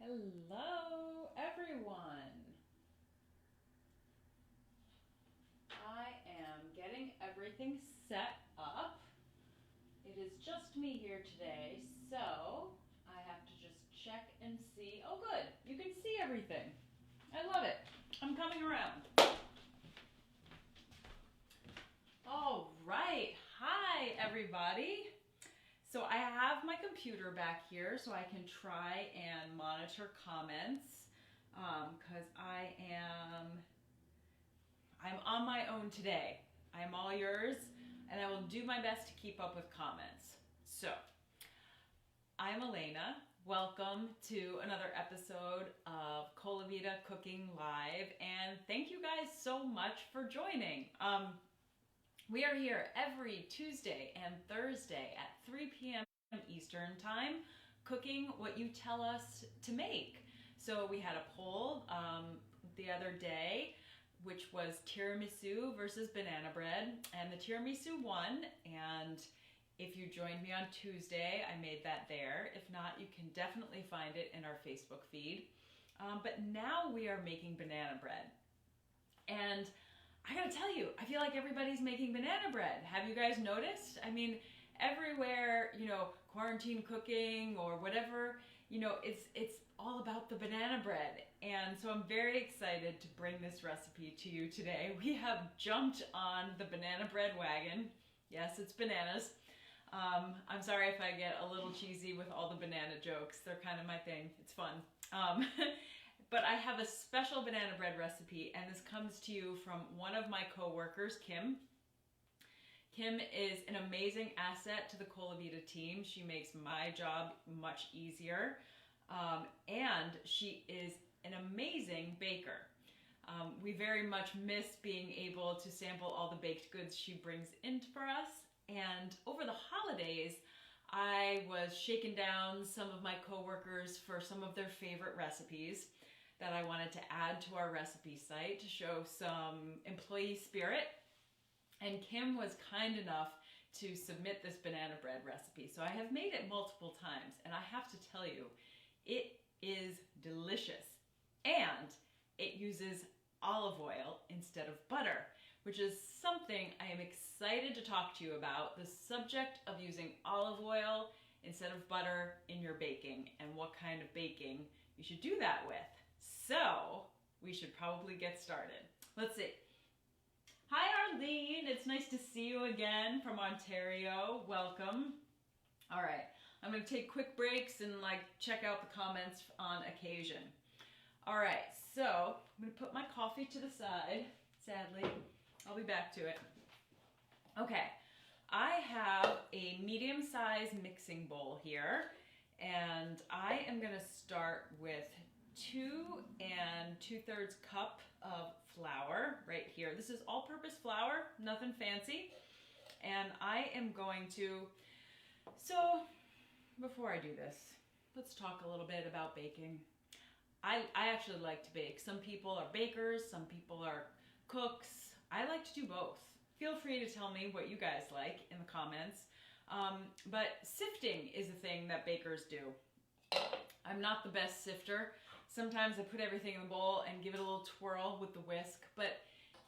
Hello, everyone. I am getting everything set up. It is just me here today, so I have to just check and see. Oh, good. You can see everything. I love it. I'm coming around. All right. Hi, everybody. So I have my computer back here so I can try and monitor comments because I'm on my own today. I am all yours and I will do my best to keep up with comments. So I'm Elena. Welcome to another episode of Colavita Cooking Live, and thank you guys so much for joining. We are here every Tuesday and Thursday at 3 p.m. Eastern Time, cooking what you tell us to make. So we had a poll the other day, which was tiramisu versus banana bread, and the tiramisu won. And if you joined me on Tuesday, I made that there. If not, you can definitely find it in our Facebook feed. But now we are making banana bread. And I gotta tell you, I feel like everybody's making banana bread. Have you guys noticed? I mean, everywhere, quarantine cooking or whatever, it's all about the banana bread. And so I'm very excited to bring this recipe to you today. We have jumped on the banana bread wagon. Yes, it's bananas. I'm sorry if I get a little cheesy with all the banana jokes. They're kind of my thing. It's fun. But I have a special banana bread recipe, and this comes to you from one of my coworkers, Kim. Kim is an amazing asset to the Colavita team. She makes my job much easier, and she is an amazing baker. We very much miss being able to sample all the baked goods she brings in for us, and over the holidays, I was shaking down some of my coworkers for some of their favorite recipes that I wanted to add to our recipe site to show some employee spirit. And Kim was kind enough to submit this banana bread recipe. So I have made it multiple times, and I have to tell you, it is delicious. And it uses olive oil instead of butter, which is something I am excited to talk to you about, the subject of using olive oil instead of butter in your baking and what kind of baking you should do that with. So we should probably get started. Let's see. Hi Arlene, it's nice to see you again from Ontario. Welcome. All right, I'm gonna take quick breaks and check out the comments on occasion. All right, so I'm gonna put my coffee to the side, sadly. I'll be back to it. Okay, I have a medium-sized mixing bowl here, and I am gonna start with 2 2/3 cup of flour right here. This is all-purpose flour, nothing fancy. And I am going to, so before I do this, let's talk a little bit about baking. I actually like to bake. Some people are bakers, some people are cooks. I like to do both. Feel free to tell me what you guys like in the comments. But sifting is a thing that bakers do. I'm not the best sifter. Sometimes I put everything in the bowl and give it a little twirl with the whisk, but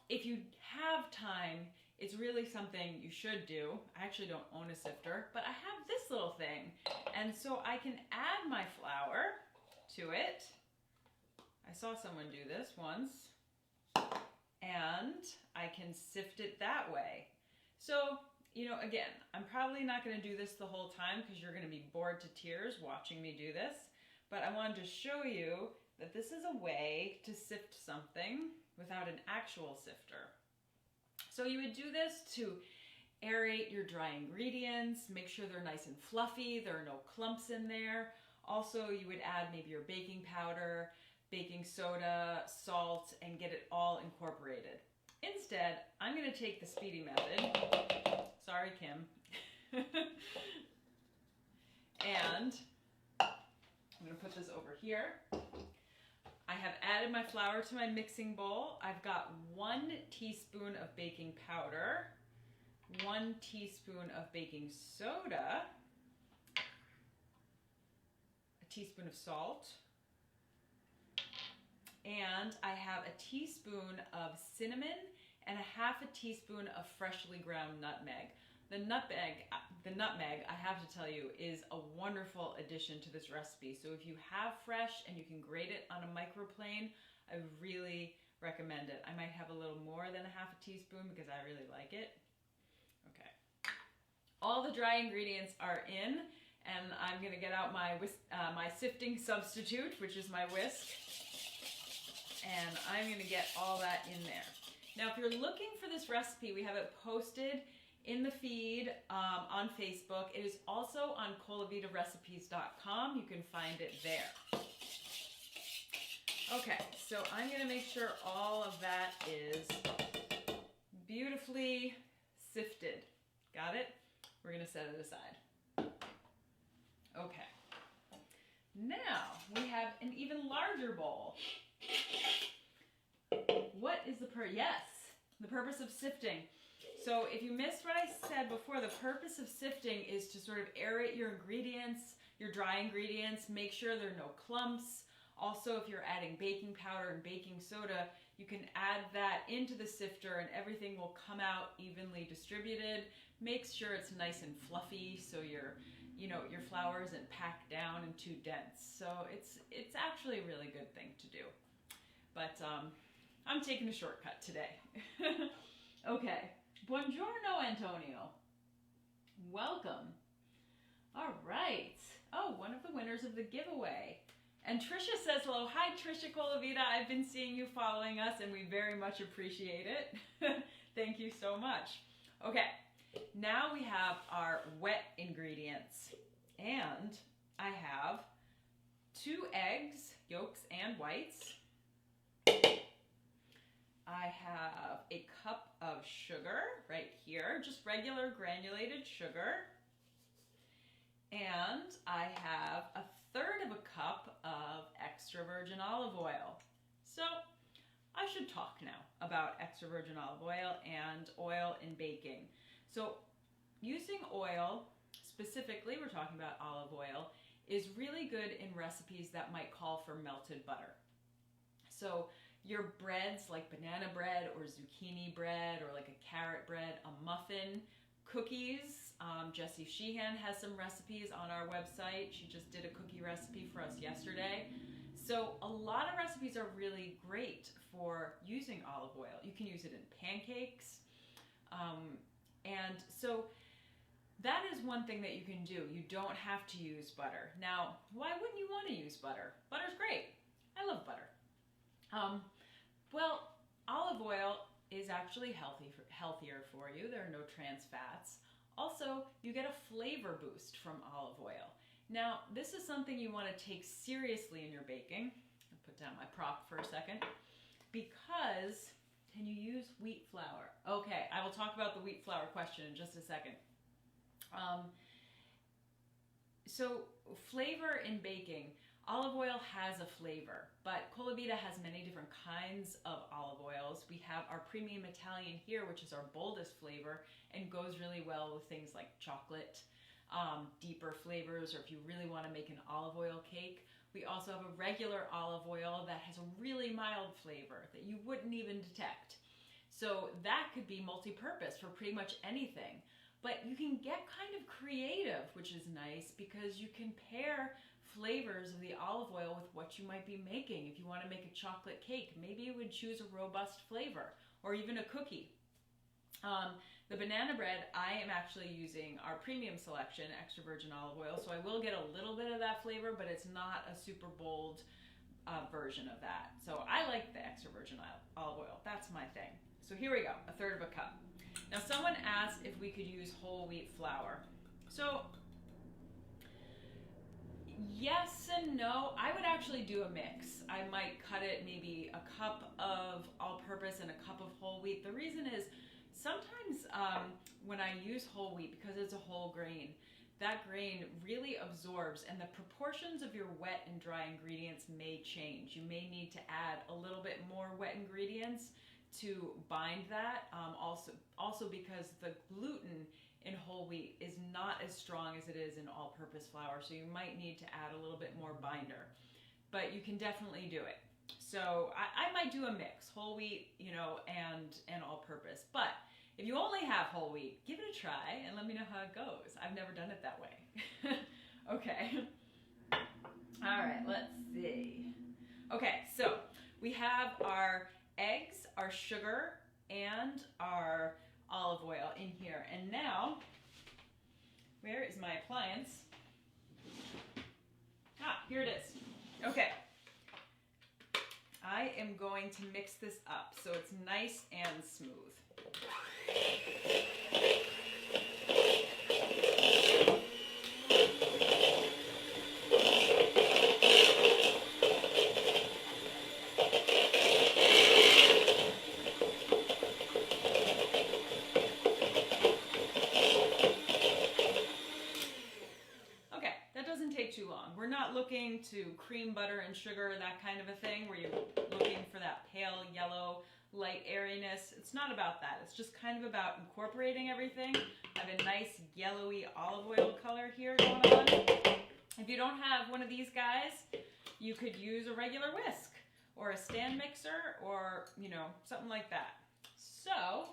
if you have time, it's really something you should do. I actually don't own a sifter, but I have this little thing, and so I can add my flour to it. I saw someone do this once, and I can sift it that way. So, again, I'm probably not going to do this the whole time because you're going to be bored to tears watching me do this. But I wanted to show you that this is a way to sift something without an actual sifter. So you would do this to aerate your dry ingredients, make sure they're nice and fluffy, there are no clumps in there. Also, you would add maybe your baking powder, baking soda, salt, and get it all incorporated. Instead, I'm going to take the speedy method. Sorry, Kim. And I'm going to put this over here. I have added my flour to my mixing bowl. I've got 1 teaspoon of baking powder, 1 teaspoon of baking soda, a teaspoon of salt, and I have a teaspoon of cinnamon and a half a teaspoon of freshly ground nutmeg. The nutmeg, I have to tell you, is a wonderful addition to this recipe. So if you have fresh and you can grate it on a microplane, I really recommend it. I might have a little more than a half a teaspoon because I really like it. Okay. All the dry ingredients are in, and I'm gonna get out my sifting substitute, which is my whisk, and I'm gonna get all that in there. Now, if you're looking for this recipe, we have it posted in the feed on Facebook. It is also on colavitarecipes.com. You can find it there. Okay, so I'm gonna make sure all of that is beautifully sifted. Got it? We're gonna set it aside. Okay. Now we have an even larger bowl. What is the purpose of sifting? So if you missed what I said before, the purpose of sifting is to sort of aerate your ingredients, your dry ingredients, make sure there are no clumps. Also, if you're adding baking powder and baking soda, you can add that into the sifter and everything will come out evenly distributed. Make sure it's nice and fluffy so your flour isn't packed down and too dense. So it's actually a really good thing to do. But I'm taking a shortcut today. Okay. Buongiorno, Antonio. Welcome. All right. Oh, one of the winners of the giveaway. And Trisha says hello. Hi, Trisha Colavita. I've been seeing you following us, and we very much appreciate it. Thank you so much. Okay, now we have our wet ingredients. And I have 2 eggs, yolks and whites. I have a cup of sugar right here, just regular granulated sugar. And I have a 1/3 of a cup of extra virgin olive oil. So I should talk now about extra virgin olive oil and oil in baking. So using oil, specifically we're talking about olive oil, is really good in recipes that might call for melted butter. So your breads like banana bread or zucchini bread or like a carrot bread, a muffin, cookies. Jessie Sheehan has some recipes on our website. She just did a cookie recipe for us yesterday. So a lot of recipes are really great for using olive oil. You can use it in pancakes. And so that is one thing that you can do. You don't have to use butter. Now, why wouldn't you want to use butter? Butter's great. I love butter. Well, olive oil is actually healthier for you. There are no trans fats. Also, you get a flavor boost from olive oil. Now, this is something you want to take seriously in your baking. I'll put down my prop for a second. Because, can you use wheat flour? Okay, I will talk about the wheat flour question in just a second. So, flavor in baking. Olive oil has a flavor, but Colavita has many different kinds of olive oils. We have our premium Italian here, which is our boldest flavor and goes really well with things like chocolate, deeper flavors, or if you really want to make an olive oil cake. We also have a regular olive oil that has a really mild flavor that you wouldn't even detect. So that could be multi-purpose for pretty much anything. But you can get kind of creative, which is nice because you can pair flavors of the olive oil with what you might be making. If you want to make a chocolate cake, maybe you would choose a robust flavor, or even a cookie. The banana bread, I am actually using our premium selection, extra virgin olive oil, so I will get a little bit of that flavor, but it's not a super bold version of that. So I like the extra virgin olive oil. That's my thing. So here we go, 1/3 of a cup. Now someone asked if we could use whole wheat flour. So yes and no. I would actually do a mix. I might cut it maybe a cup of all-purpose and a cup of whole wheat. The reason is sometimes when I use whole wheat, because it's a whole grain, that grain really absorbs, and the proportions of your wet and dry ingredients may change. You may need to add a little bit more wet ingredients to bind that. Also because the gluten in whole wheat is not as strong as it is in all-purpose flour, so you might need to add a little bit more binder. But you can definitely do it. So I might do a mix, whole wheat, you know, and all purpose. But if you only have whole wheat, give it a try and let me know how it goes. I've never done it that way. Okay. All right, let's see. Okay, so we have our eggs, our sugar, and our olive oil in here. And now, where is my appliance? Ah, here it is. Okay. I am going to mix this up so it's nice and smooth. Okay, that doesn't take too long. We're not looking to cream butter and sugar, that kind of a thing, where you're looking for that pale yellow light airiness. It's not about that. It's just kind of about incorporating everything. I have a nice yellowy olive oil color here going on. If you don't have one of these guys, you could use a regular whisk or a stand mixer or, you know, something like that. So,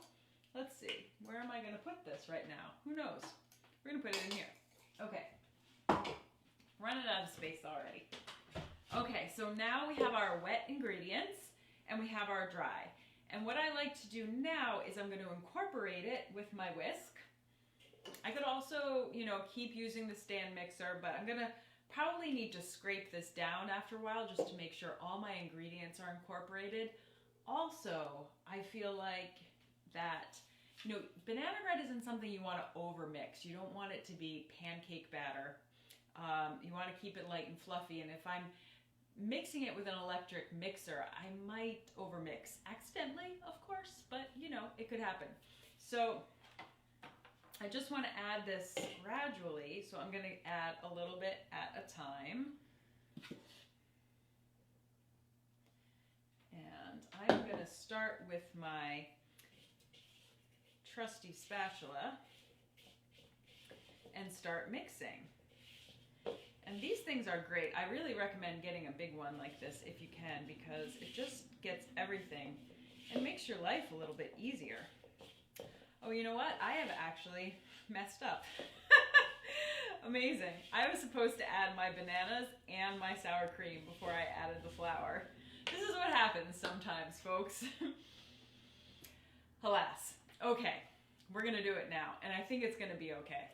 let's see. Where am I going to put this right now? Who knows? We're going to put it in here. Okay. Running out of space already. Okay, so now we have our wet ingredients and we have our dry. And what I like to do now is I'm going to incorporate it with my whisk. I could also, you know, keep using the stand mixer, but I'm going to probably need to scrape this down after a while just to make sure all my ingredients are incorporated. Also, I feel like that, you know, banana bread isn't something you want to overmix. You don't want it to be pancake batter. You want to keep it light and fluffy, and if I'm mixing it with an electric mixer, I might overmix accidentally, of course, but you know, it could happen. So I just want to add this gradually, so I'm going to add a little bit at a time. And I'm going to start with my trusty spatula and start mixing. And these things are great. I really recommend getting a big one like this if you can, because it just gets everything and makes your life a little bit easier. Oh, you know what? I have actually messed up. Amazing. I was supposed to add my bananas and my sour cream before I added the flour. This is what happens sometimes, folks. Alas. Okay, we're going to do it now, and I think it's going to be okay.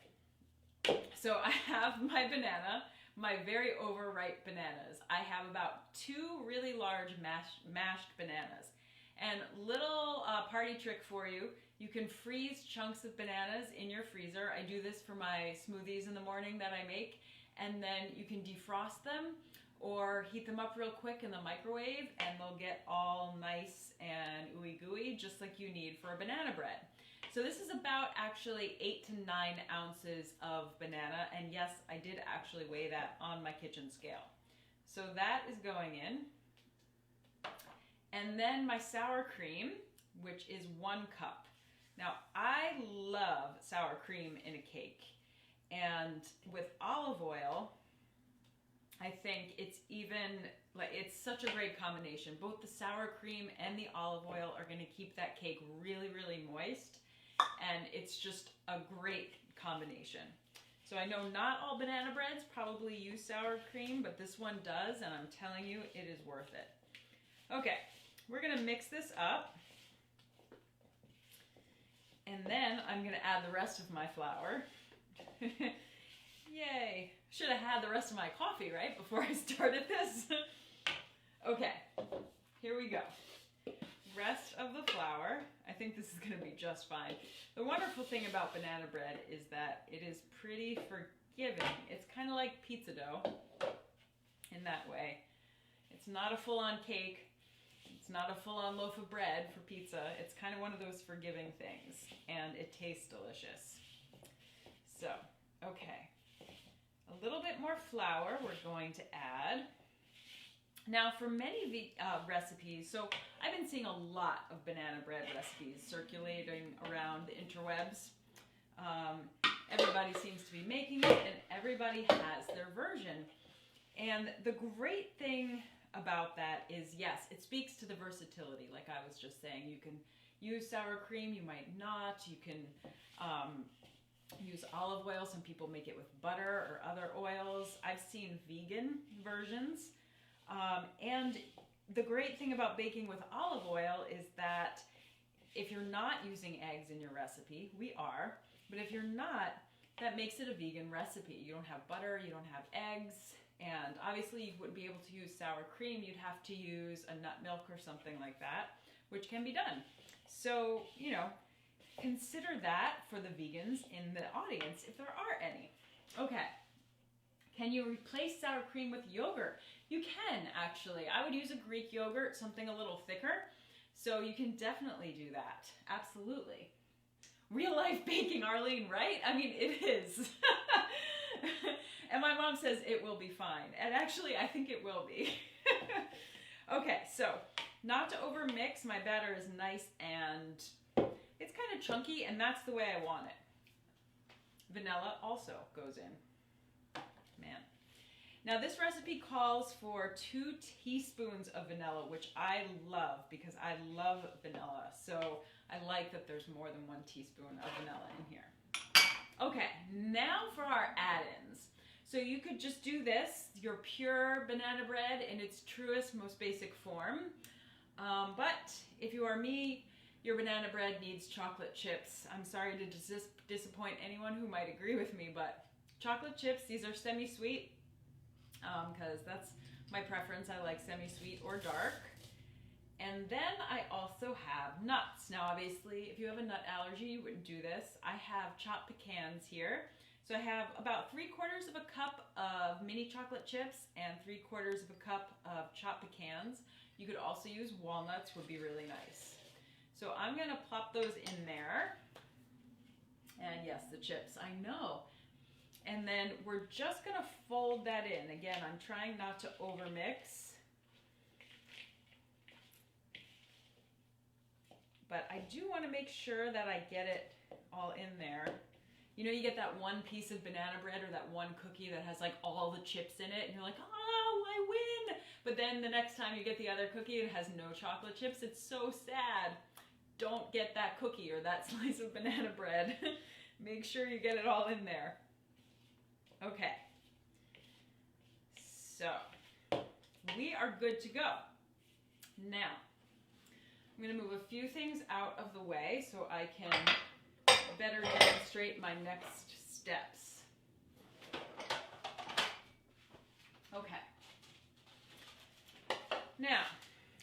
So I have my banana, my very overripe bananas. I have about 2 really large mashed bananas. And little party trick for you, you can freeze chunks of bananas in your freezer. I do this for my smoothies in the morning that I make, and then you can defrost them or heat them up real quick in the microwave, and they'll get all nice and ooey gooey, just like you need for a banana bread. So this is about actually 8 to 9 ounces of banana, and yes, I did actually weigh that on my kitchen scale. So that is going in. And then my sour cream, which is 1 cup. Now, I love sour cream in a cake, and with olive oil, I think it's such a great combination. Both the sour cream and the olive oil are going to keep that cake really, really moist. And it's just a great combination. So I know not all banana breads probably use sour cream, but this one does, and I'm telling you, it is worth it. Okay, we're gonna mix this up. And then I'm gonna add the rest of my flour. Yay, should have had the rest of my coffee, right, before I started this. Okay, here we go. Rest of the flour. I think this is going to be just fine. The wonderful thing about banana bread is that it is pretty forgiving. It's kind of like pizza dough in that way. It's not a full-on cake. It's not a full-on loaf of bread for pizza. It's kind of one of those forgiving things, and it tastes delicious. So, okay. A little bit more flour we're going to add. Now, for many recipes, so I've been seeing a lot of banana bread recipes circulating around the interwebs. Everybody seems to be making it, and everybody has their version. And the great thing about that is, yes, it speaks to the versatility. Like I was just saying, you can use sour cream, you might not. You can use olive oil. Some people make it with butter or other oils. I've seen vegan versions. And the great thing about baking with olive oil is that if you're not using eggs in your recipe, we are, but if you're not, that makes it a vegan recipe. You don't have butter, you don't have eggs, and obviously you wouldn't be able to use sour cream. You'd have to use a nut milk or something like that, which can be done. So, you know, consider that for the vegans in the audience, if there are any. Okay. Can you replace sour cream with yogurt? You can, actually. I would use a Greek yogurt, something a little thicker. So you can definitely do that. Absolutely. Real life baking, Arlene, right? I mean, it is. And my mom says it will be fine. And actually, I think it will be. Okay, so not to overmix. My batter is nice and it's kind of chunky, and that's the way I want it. Vanilla also goes in. Man. Now this recipe calls for 2 teaspoons of vanilla, which I love because I love vanilla. So I like that there's more than 1 teaspoon of vanilla in here. Okay, now for our add-ins. So you could just do this, your pure banana bread in its truest, most basic form. But if you are me, your banana bread needs chocolate chips. I'm sorry to disappoint anyone who might agree with me, but chocolate chips, these are semi-sweet, because that's my preference. I like semi-sweet or dark. And then I also have nuts. Now, obviously, if you have a nut allergy, you wouldn't do this. I have chopped pecans here. So I have about 3/4 of a cup of mini chocolate chips and 3/4 of a cup of chopped pecans. You could also use walnuts, would be really nice. So I'm gonna plop those in there. And yes, the chips, I know. And then we're just gonna fold that in. Again, I'm trying not to overmix. But I do wanna make sure that I get it all in there. You know, you get that one piece of banana bread or that one cookie that has like all the chips in it, and you're like, oh, I win. But then the next time you get the other cookie, it has no chocolate chips. It's so sad. Don't get that cookie or that slice of banana bread. Make sure you get it all in there. Okay. So, we are good to go. Now, I'm going to move a few things out of the way so I can better demonstrate my next steps. Okay. Now,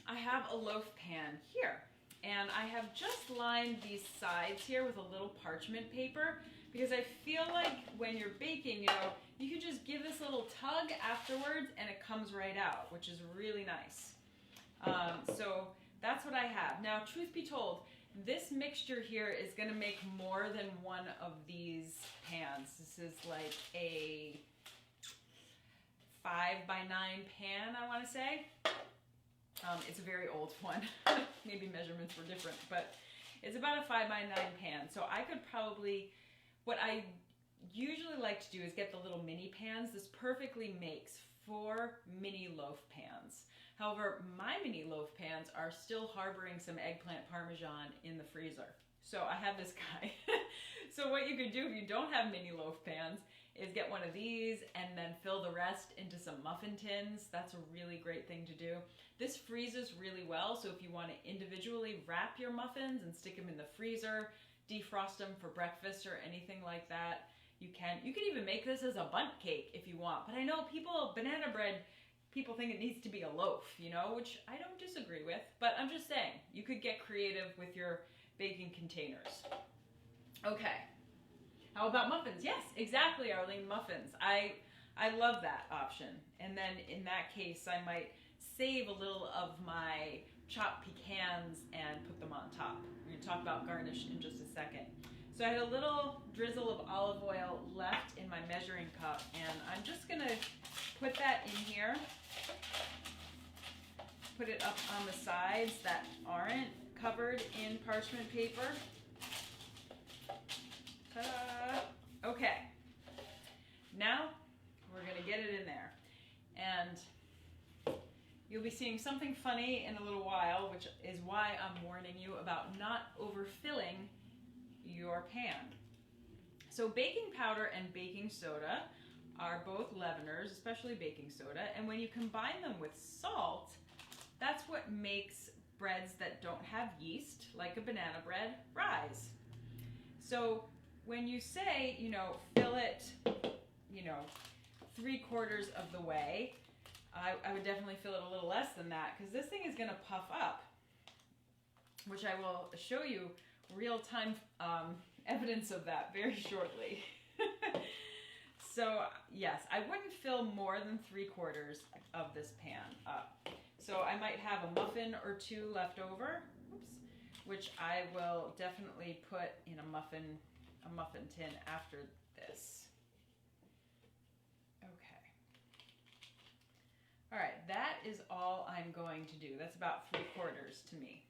I have a loaf pan here, and I have just lined these sides here with a little parchment paper because I feel like when you're baking, you know, you can just give this little tug afterwards and it comes right out, which is really nice. So that's what I have. Now, truth be told, this mixture here is going to make more than one of these pans. This is like a 5x9 pan, I want to say. It's a very old one. Maybe measurements were different, but it's about a 5x9 pan. So I could probably, what I usually like to do is get the little mini pans. This perfectly makes 4 mini loaf pans. However, my mini loaf pans are still harboring some eggplant parmesan in the freezer. So I have this guy. So what you could do if you don't have mini loaf pans is get one of these and then fill the rest into some muffin tins. That's a really great thing to do. This freezes really well, so if you want to individually wrap your muffins and stick them in the freezer, defrost them for breakfast or anything like that, you can. You can even make this as a bundt cake if you want. But I know banana bread, people think it needs to be a loaf, you know, which I don't disagree with, but I'm just saying, you could get creative with your baking containers. Okay, how about muffins? Yes, exactly, Arlene, muffins. I love that option. And then in that case, I might save a little of my chopped pecans and put them on top. We're gonna talk about garnish in just a second. So I had a little drizzle of olive oil left in my measuring cup, and I'm just gonna put that in here. Put it up on the sides that aren't covered in parchment paper. Okay. Now we're gonna get it in there. And You'll be seeing something funny in a little while, which is why I'm warning you about not overfilling your pan. So baking powder and baking soda are both leaveners, especially baking soda, and when you combine them with salt, that's what makes breads that don't have yeast, like a banana bread, rise. So when you say, fill it, 3/4 of the way, I would definitely fill it a little less than that, because this thing is going to puff up, which I will show you real-time evidence of that very shortly. So yes, I wouldn't fill more than 3/4 of this pan up. So I might have a muffin or two left over, which I will definitely put in a muffin tin after this. Okay. All right, that is all I'm going to do. That's about 3/4 to me.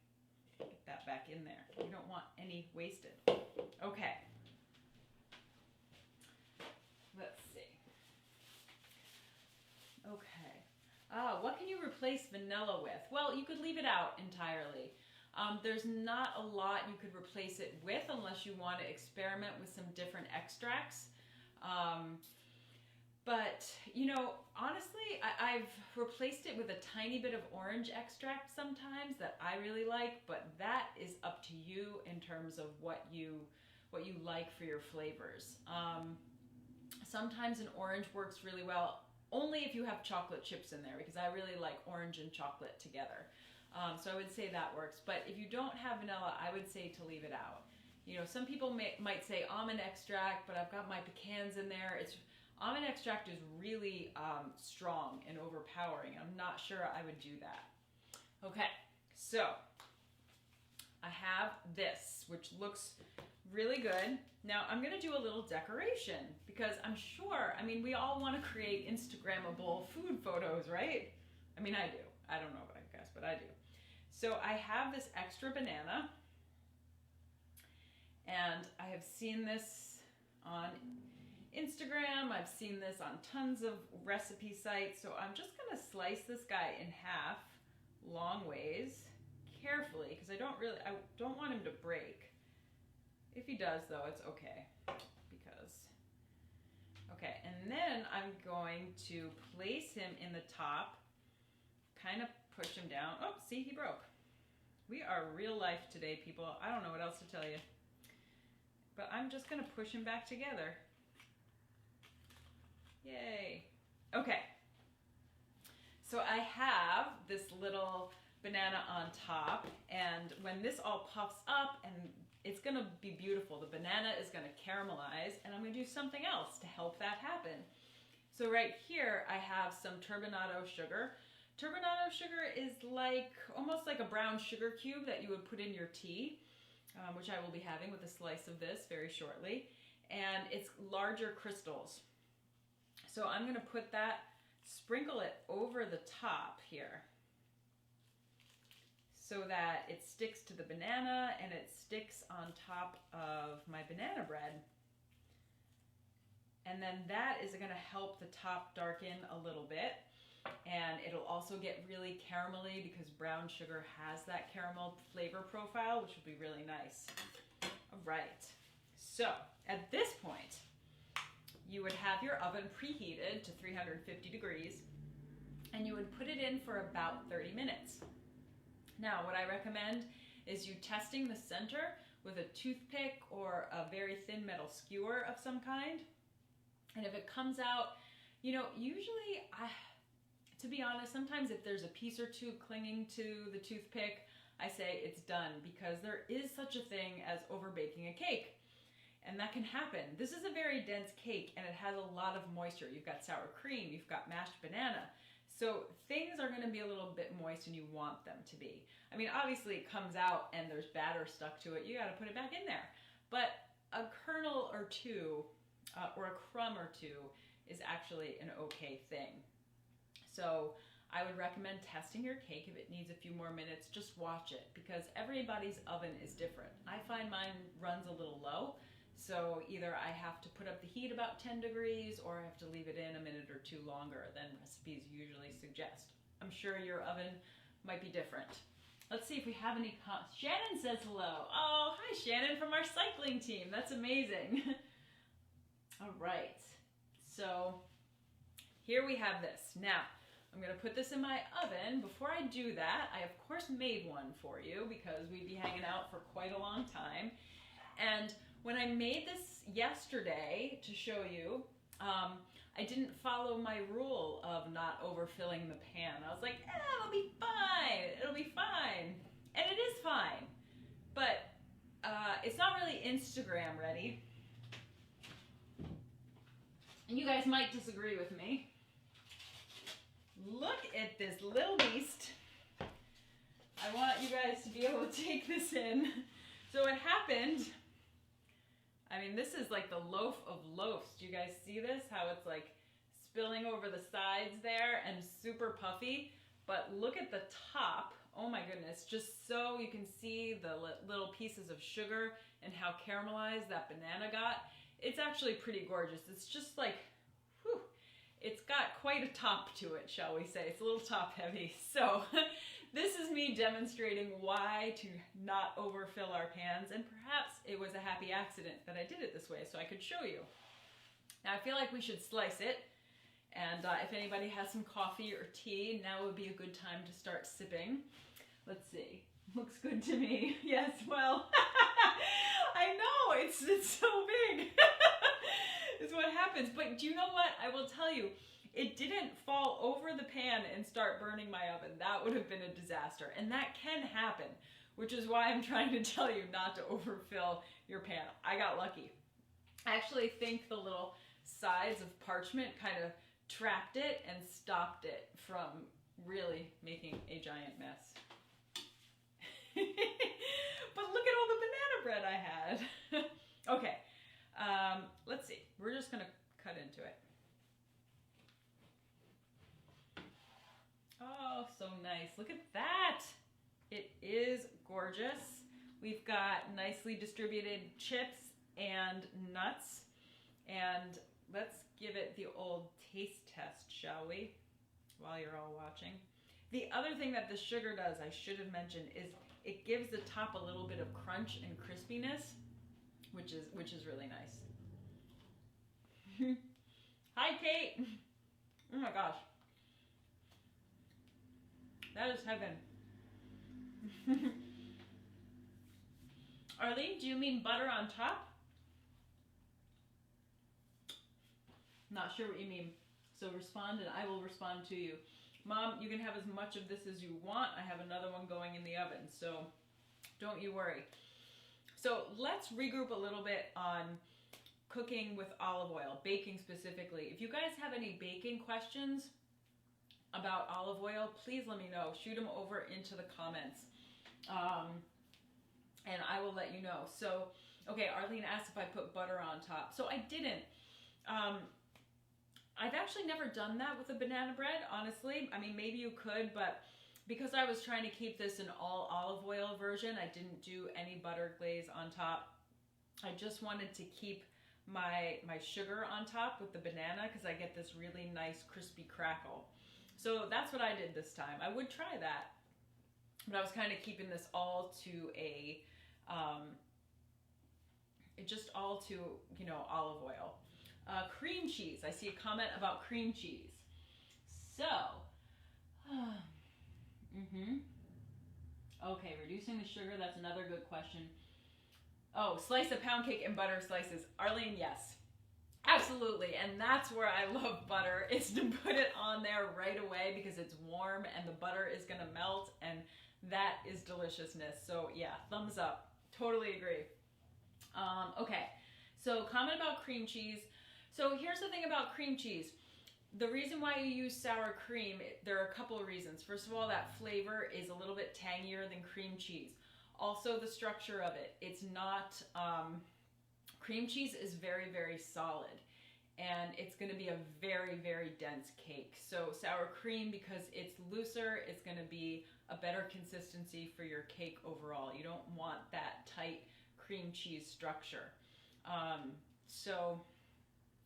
Get that back in there. You don't want any wasted. Okay. Let's see. Okay. What can you replace vanilla with? Well, you could leave it out entirely. There's not a lot you could replace it with unless you want to experiment with some different extracts. But, honestly, I've replaced it with a tiny bit of orange extract sometimes that I really like, but that is up to you in terms of what you like for your flavors. Sometimes an orange works really well, only if you have chocolate chips in there, because I really like orange and chocolate together. So I would say that works. But if you don't have vanilla, I would say to leave it out. Some people might say almond extract, but I've got my pecans in there. Almond extract is really strong and overpowering. I'm not sure I would do that. Okay, so I have this, which looks really good. Now I'm gonna do a little decoration because we all want to create Instagrammable food photos, right? I do. I don't know about you guys, but I do. So I have this extra banana, and I have seen this on Instagram. I've seen this on tons of recipe sites. So I'm just gonna slice this guy in half, long ways, carefully, because I don't want him to break. If he does, though, it's okay. Okay, and then I'm going to place him in the top, kind of push him down. Oh, see, he broke. We are real life today, people. I don't know what else to tell you. But I'm just gonna push him back together. Yay. Okay. So I have this little banana on top, and when this all puffs up, and it's gonna be beautiful. The banana is gonna caramelize, and I'm gonna do something else to help that happen. So right here, I have some turbinado sugar. Turbinado sugar is almost like a brown sugar cube that you would put in your tea, which I will be having with a slice of this very shortly. And it's larger crystals. So I'm gonna put that, sprinkle it over the top here, so that it sticks to the banana and it sticks on top of my banana bread. And then that is gonna help the top darken a little bit. And it'll also get really caramelly because brown sugar has that caramel flavor profile, which will be really nice. All right, so at this point, you would have your oven preheated to 350 degrees, and you would put it in for about 30 minutes. Now, what I recommend is you testing the center with a toothpick or a very thin metal skewer of some kind. And if it comes out, usually, to be honest, sometimes if there's a piece or two clinging to the toothpick, I say it's done, because there is such a thing as overbaking a cake. And that can happen. This is a very dense cake, and it has a lot of moisture. You've got sour cream, you've got mashed banana. So things are gonna be a little bit moist, and you want them to be. Obviously it comes out and there's batter stuck to it. You gotta put it back in there. But a kernel or two, or a crumb or two, is actually an okay thing. So I would recommend testing your cake. If it needs a few more minutes, just watch it, because everybody's oven is different. I find mine runs a little low, so either I have to put up the heat about 10 degrees, or I have to leave it in a minute or two longer than recipes usually suggest. I'm sure your oven might be different. Let's see if we have any comments. Shannon says hello. Oh, hi Shannon from our cycling team. That's amazing. All right, so here we have this. Now, I'm gonna put this in my oven. Before I do that, I of course made one for you because we'd be hanging out for quite a long time. And when I made this yesterday to show you, I didn't follow my rule of not overfilling the pan. I was like, it'll be fine, it'll be fine. And it is fine, but it's not really Instagram ready. And you guys might disagree with me. Look at this little beast. I want you guys to be able to take this in. So what happened, I mean, this is like the loaf of loaves. Do you guys see this? How it's like spilling over the sides there and super puffy. But look at the top. Oh my goodness. Just so you can see the little pieces of sugar and how caramelized that banana got. It's actually pretty gorgeous. It's just like, whew, it's got quite a top to it, shall we say. It's a little top heavy. So this is me demonstrating why to not overfill our pans, and perhaps it was a happy accident that I did it this way so I could show you. Now I feel like we should slice it, and if anybody has some coffee or tea, now would be a good time to start sipping. Let's see. Looks good to me. Yes, well, I know, it's so big. Is what happens. But do you know what? I will tell you, it didn't fall over the pan and start burning my oven. That would have been a disaster. And that can happen, which is why I'm trying to tell you not to overfill your pan. I got lucky. I actually think the little sides of parchment kind of trapped it and stopped it from really making a giant mess. But look at all the banana bread I had. Okay, let's see. We're just gonna cut into it. Oh, so nice. Look at that. It is gorgeous. We've got nicely distributed chips and nuts. And let's give it the old taste test, shall we? While you're all watching. The other thing that the sugar does, I should have mentioned, is it gives the top a little bit of crunch and crispiness, which is really nice. Hi, Kate. Oh my gosh. That is heaven. Arlene, do you mean butter on top? Not sure what you mean. So respond and I will respond to you. Mom, you can have as much of this as you want. I have another one going in the oven, so don't you worry. So let's regroup a little bit on cooking with olive oil, baking specifically. If you guys have any baking questions about olive oil, please let me know. Shoot them over into the comments. And I will let you know. So, okay, Arlene asked if I put butter on top. So I didn't. I've actually never done that with a banana bread, honestly. I mean, maybe you could, but because I was trying to keep this an all olive oil version, I didn't do any butter glaze on top. I just wanted to keep my sugar on top with the banana because I get this really nice crispy crackle. So that's what I did this time. I would try that, but I was kind of keeping this all to a, just all to, you know, olive oil. Cream cheese. I see a comment about cream cheese. So, okay, reducing the sugar, that's another good question. Oh, slice of pound cake and butter slices. Arlene, yes. Absolutely, and that's where I love butter, is to put it on there right away because it's warm and the butter is gonna melt, and that is deliciousness. So yeah, thumbs up. Totally agree. Okay, so comment about cream cheese. So here's the thing about cream cheese. The reason why you use sour cream, there are a couple of reasons. First of all, that flavor is a little bit tangier than cream cheese. Also, the structure of it. It's not, cream cheese is very, very solid. And it's going to be a very, very dense cake. So sour cream, because it's looser, it's going to be a better consistency for your cake overall. You don't want that tight cream cheese structure. So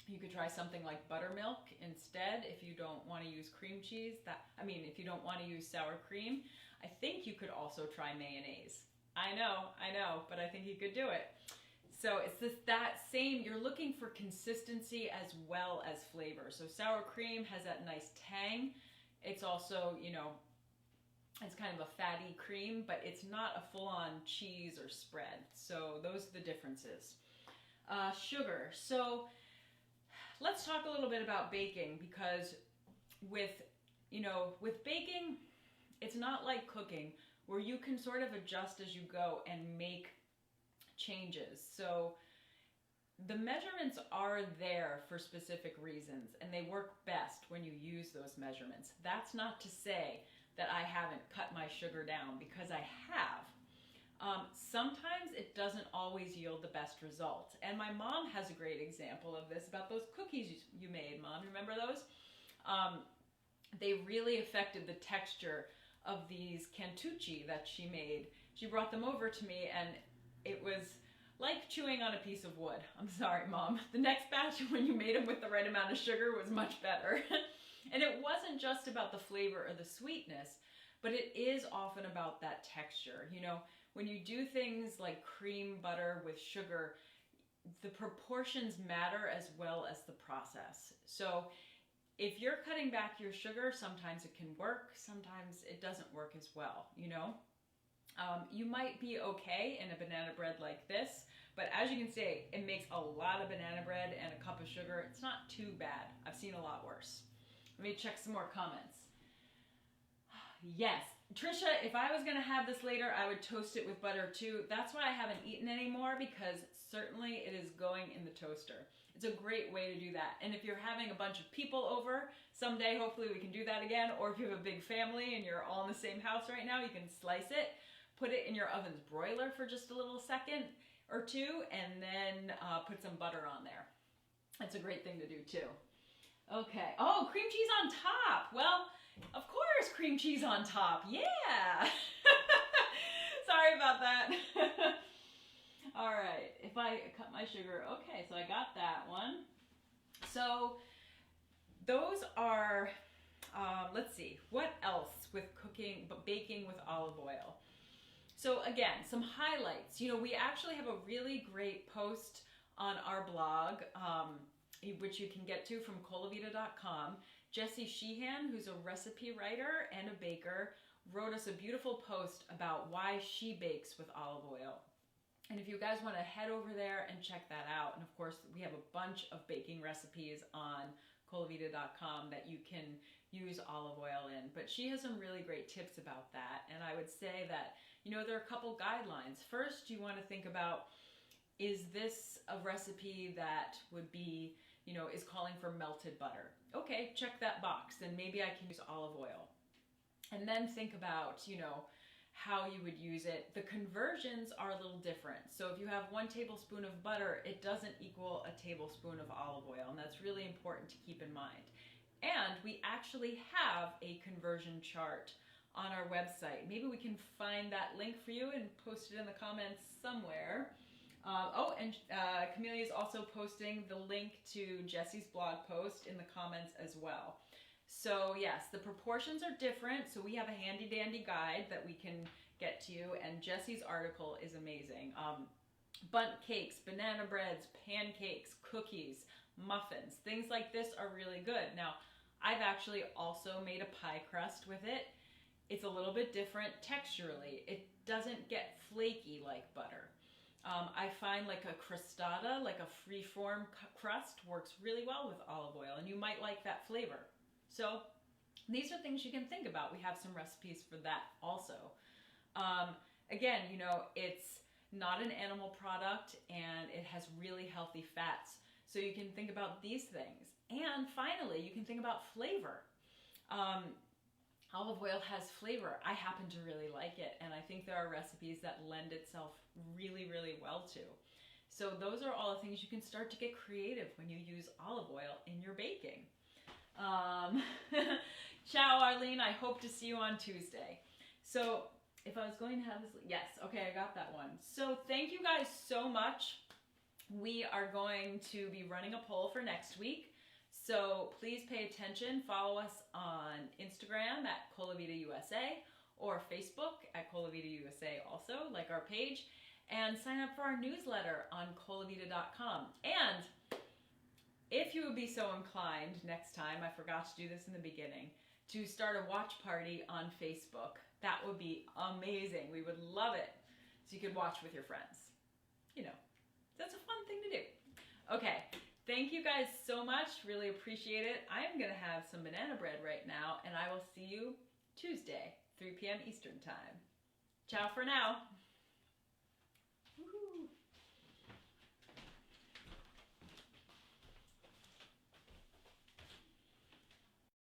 You could try something like buttermilk instead if you don't want to use cream cheese. If you don't want to use sour cream. I think you could also try mayonnaise. I know, but I think you could do it. So it's that same, you're looking for consistency as well as flavor. So sour cream has that nice tang. It's also, it's kind of a fatty cream, but it's not a full-on cheese or spread. So those are the differences. Sugar. So let's talk a little bit about baking, because with baking, it's not like cooking where you can sort of adjust as you go and make changes. So the measurements are there for specific reasons, and they work best when you use those measurements. That's not to say that I haven't cut my sugar down, because I have. Sometimes it doesn't always yield the best results. And my mom has a great example of this about those cookies you made, Mom. Remember those? They really affected the texture of these cantucci that she made. She brought them over to me, and it was like chewing on a piece of wood. I'm sorry, Mom. The next batch, when you made them with the right amount of sugar, was much better. And it wasn't just about the flavor or the sweetness, but it is often about that texture. When you do things like cream butter with sugar, the proportions matter as well as the process. So if you're cutting back your sugar, sometimes it can work, sometimes it doesn't work as well, You might be okay in a banana bread like this, but as you can see, it makes a lot of banana bread and a cup of sugar. It's not too bad. I've seen a lot worse. Let me check some more comments. Yes, Trisha, if I was gonna have this later, I would toast it with butter too. That's why I haven't eaten anymore, because certainly it is going in the toaster. It's a great way to do that. And if you're having a bunch of people over, someday hopefully we can do that again, or if you have a big family and you're all in the same house right now, you can slice it, put it in your oven's broiler for just a little second or two, and then put some butter on there. That's a great thing to do too. Okay, oh, cream cheese on top. Well, of course, cream cheese on top, yeah. Sorry about that. All right, if I cut my sugar, okay, so I got that one. So those are, let's see, what else with baking with olive oil? So again, some highlights. We actually have a really great post on our blog, which you can get to from colavita.com. Jessie Sheehan, who's a recipe writer and a baker, wrote us a beautiful post about why she bakes with olive oil. And if you guys want to head over there and check that out, and of course we have a bunch of baking recipes on colavita.com that you can use olive oil in. But she has some really great tips about that. And I would say that, there are a couple guidelines. First, you want to think about, is this a recipe that would be, is calling for melted butter? Okay, check that box, then maybe I can use olive oil. And then think about, how you would use it. The conversions are a little different. So if you have 1 tablespoon of butter, it doesn't equal a tablespoon of olive oil, and that's really important to keep in mind. And we actually have a conversion chart on our website. Maybe we can find that link for you and post it in the comments somewhere. Camelia is also posting the link to Jessie's blog post in the comments as well. So yes, the proportions are different. So we have a handy dandy guide that we can get to you, and Jessie's article is amazing. Bundt cakes, banana breads, pancakes, cookies, muffins, things like this are really good. Now, I've actually also made a pie crust with it. It's a little bit different texturally. It doesn't get flaky like butter. I find like a crostata, like a free-form crust, works really well with olive oil, and you might like that flavor. So these are things you can think about. We have some recipes for that also. Again, it's not an animal product, and it has really healthy fats. So you can think about these things. And finally, you can think about flavor. Olive oil has flavor. I happen to really like it, and I think there are recipes that lend itself really, really well to. So those are all the things you can start to get creative when you use olive oil in your baking. Ciao, Arlene. I hope to see you on Tuesday. So if I was going to have this, yes, okay, I got that one. So thank you guys so much we are going to be running a poll for next week. So please pay attention. Follow us on Instagram at Colavita USA or Facebook at Colavita USA also, like our page, and sign up for our newsletter on colavita.com. And if you would be so inclined next time, I forgot to do this in the beginning, to start a watch party on Facebook, that would be amazing. We would love it. So you could watch with your friends. You know, that's a fun thing to do. Okay, thank you guys so much. Really appreciate it. I am going to have some banana bread right now, and I will see you Tuesday, 3 p.m. Eastern Time. Ciao for now. Woohoo.